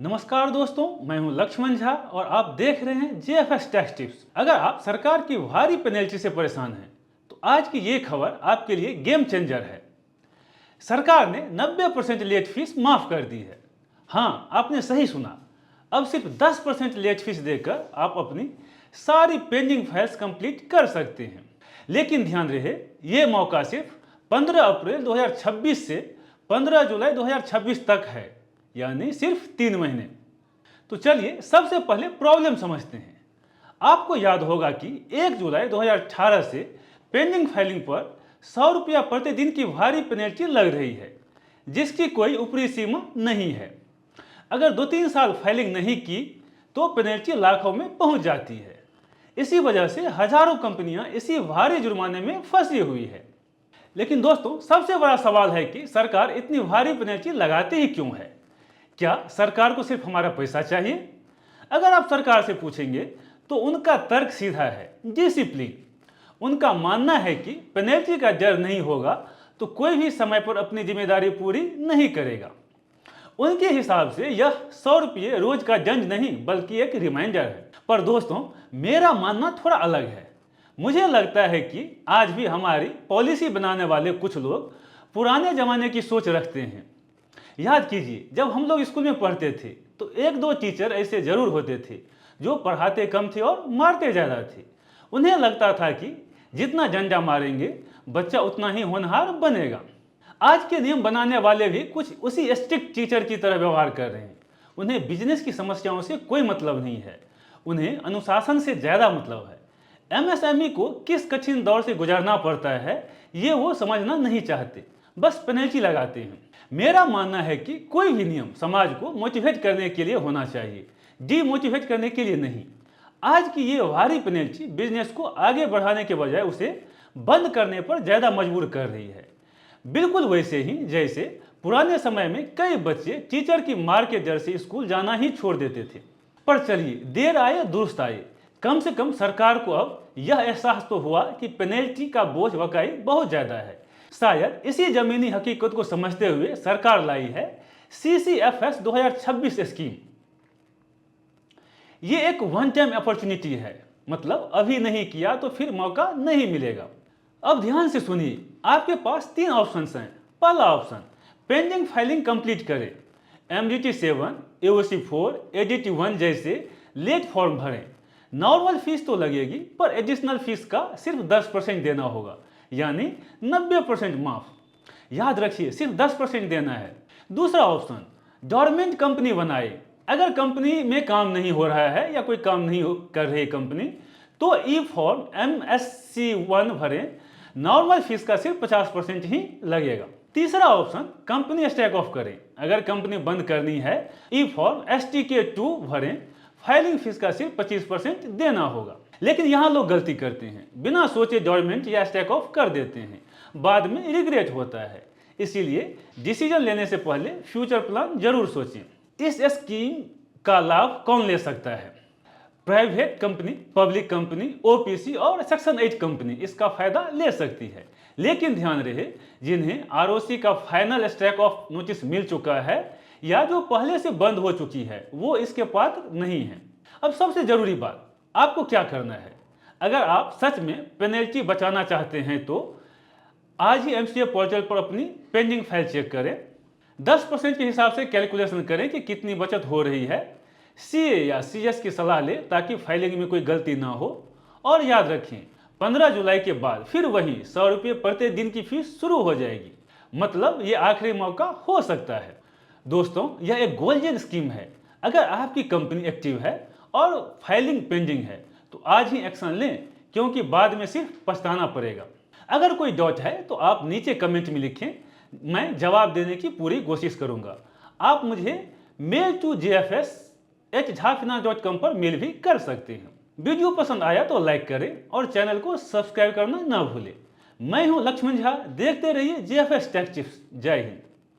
नमस्कार दोस्तों, मैं हूं लक्ष्मण झा और आप देख रहे हैं जेएफएस टैक्स टिप्स। अगर आप सरकार की भारी पेनल्टी से परेशान हैं तो आज की ये खबर आपके लिए गेम चेंजर है। सरकार ने 90% लेट फीस माफ कर दी है। हाँ, आपने सही सुना। अब सिर्फ 10% लेट फीस देकर आप अपनी सारी पेंडिंग फाइल्स कंप्लीट कर सकते हैं। लेकिन ध्यान रहे, ये मौका सिर्फ 15 अप्रैल 2026 से 15 जुलाई 2026 तक है, यानी सिर्फ 3 महीने। तो चलिए सबसे पहले प्रॉब्लम समझते हैं। आपको याद होगा कि 1 जुलाई 2018 से पेंडिंग फाइलिंग पर 100 रुपया प्रतिदिन की भारी पेनल्टी लग रही है, जिसकी कोई ऊपरी सीमा नहीं है। अगर 2-3 साल फाइलिंग नहीं की तो पेनल्टी लाखों में पहुंच जाती है। इसी वजह से हजारों कंपनियां इसी भारी जुर्माने में फंसी हुई है। लेकिन दोस्तों, सबसे बड़ा सवाल है कि सरकार इतनी भारी पेनल्टी लगाती ही क्यों है? क्या सरकार को सिर्फ हमारा पैसा चाहिए? अगर आप सरकार से पूछेंगे तो उनका तर्क सीधा है, डिसिप्लिन। उनका मानना है कि पेनल्टी का डर नहीं होगा तो कोई भी समय पर अपनी जिम्मेदारी पूरी नहीं करेगा। उनके हिसाब से यह 100 रुपये रोज का दंड नहीं बल्कि एक रिमाइंडर है। पर दोस्तों, मेरा मानना थोड़ा अलग है। मुझे लगता है कि आज भी हमारी पॉलिसी बनाने वाले कुछ लोग पुराने जमाने की सोच रखते हैं। याद कीजिए, जब हम लोग स्कूल में पढ़ते थे तो 1-2 टीचर ऐसे जरूर होते थे जो पढ़ाते कम थे और मारते ज़्यादा थे। उन्हें लगता था कि जितना डंडा मारेंगे बच्चा उतना ही होनहार बनेगा। आज के नियम बनाने वाले भी कुछ उसी स्ट्रिक्ट टीचर की तरह व्यवहार कर रहे हैं। उन्हें बिजनेस की समस्याओं से कोई मतलब नहीं है, उन्हें अनुशासन से ज़्यादा मतलब है। एमएसएमई को किस कठिन दौर से गुजरना पड़ता है ये वो समझना नहीं चाहते, बस पेनल्टी लगाते हैं। मेरा मानना है कि कोई भी नियम समाज को मोटिवेट करने के लिए होना चाहिए, डीमोटिवेट करने के लिए नहीं। आज की ये भारी पेनल्टी बिजनेस को आगे बढ़ाने के बजाय उसे बंद करने पर ज़्यादा मजबूर कर रही है। बिल्कुल वैसे ही जैसे पुराने समय में कई बच्चे टीचर की मार के डर से स्कूल जाना ही छोड़ देते थे। पर चलिए, देर आए दुरुस्त आए। कम से कम सरकार को अब यह एहसास तो हुआ कि पेनल्टी का बोझ वाकई बहुत ज़्यादा है। शायद इसी जमीनी हकीकत को समझते हुए सरकार लाई है CCFS 2026 स्कीम। ये एक वन टाइम अपॉर्चुनिटी है, मतलब अभी नहीं किया तो फिर मौका नहीं मिलेगा। अब ध्यान से सुनिए, आपके पास 3 ऑप्शंस हैं। पहला ऑप्शन, पेंडिंग फाइलिंग कंप्लीट करें। MDT 7, AOC 4, ADT 1 जैसे लेट फॉर्म भरें। नॉर्मल फीस तो लगेगी पर एडिशनल फीस का सिर्फ 10% देना होगा, यानी 90% माफ। याद रखिए, सिर्फ 10% देना है। दूसरा ऑप्शन, डोरमेंट कंपनी बनाए। अगर कंपनी में काम नहीं हो रहा है या कोई काम नहीं कर रही कंपनी तो ई फॉर्म MSC1 भरें। नॉर्मल फीस का सिर्फ 50% ही लगेगा। तीसरा ऑप्शन, कंपनी स्टैक ऑफ करें। अगर कंपनी बंद करनी है ई फॉर्म STK2 भरें। फाइलिंग फीस का सिर्फ 25% देना होगा। लेकिन यहाँ लोग गलती करते हैं, बिना सोचे डोरमेंट या स्टैक ऑफ कर देते हैं, बाद में रिग्रेट होता है। इसीलिए डिसीजन लेने से पहले फ्यूचर प्लान जरूर सोचें। इस स्कीम का लाभ कौन ले सकता है? Private company, public company, OPC और सेक्शन 8 कंपनी इसका फायदा ले सकती है। लेकिन ध्यान रहे, जिन्हें ROC का फाइनल स्टैक ऑफ नोटिस मिल चुका है या जो पहले से बंद हो चुकी है वो इसके पात्र नहीं है। अब सबसे जरूरी बात, आपको क्या करना है? अगर आप सच में पेनल्टी बचाना चाहते हैं तो आज ही MCA पोर्टल पर अपनी पेंडिंग फाइल चेक करें। 10% के हिसाब से कैलकुलेशन करें कि कितनी बचत हो रही है। CA या CS की सलाह लें ताकि फाइलिंग में कोई गलती ना हो। और याद रखें, 15 जुलाई के बाद फिर वही 100 रुपये प्रतिदिन की फीस शुरू हो जाएगी। मतलब ये आखिरी मौका हो सकता है। दोस्तों, यह एक गोल्डन स्कीम है। अगर आपकी कंपनी एक्टिव है और फाइलिंग पेंडिंग है तो आज ही एक्शन लें, क्योंकि बाद में सिर्फ पछताना पड़ेगा। अगर कोई डाउट है तो आप नीचे कमेंट में लिखें, मैं जवाब देने की पूरी कोशिश करूंगा। आप मुझे mail@jfs@jhafinance.com पर मेल भी कर सकते हैं। वीडियो पसंद आया तो लाइक करें और चैनल को सब्सक्राइब करना ना भूलें। मैं हूं लक्ष्मण झा, देखते रहिए JFS टैक्स टिप्स। जय हिंद।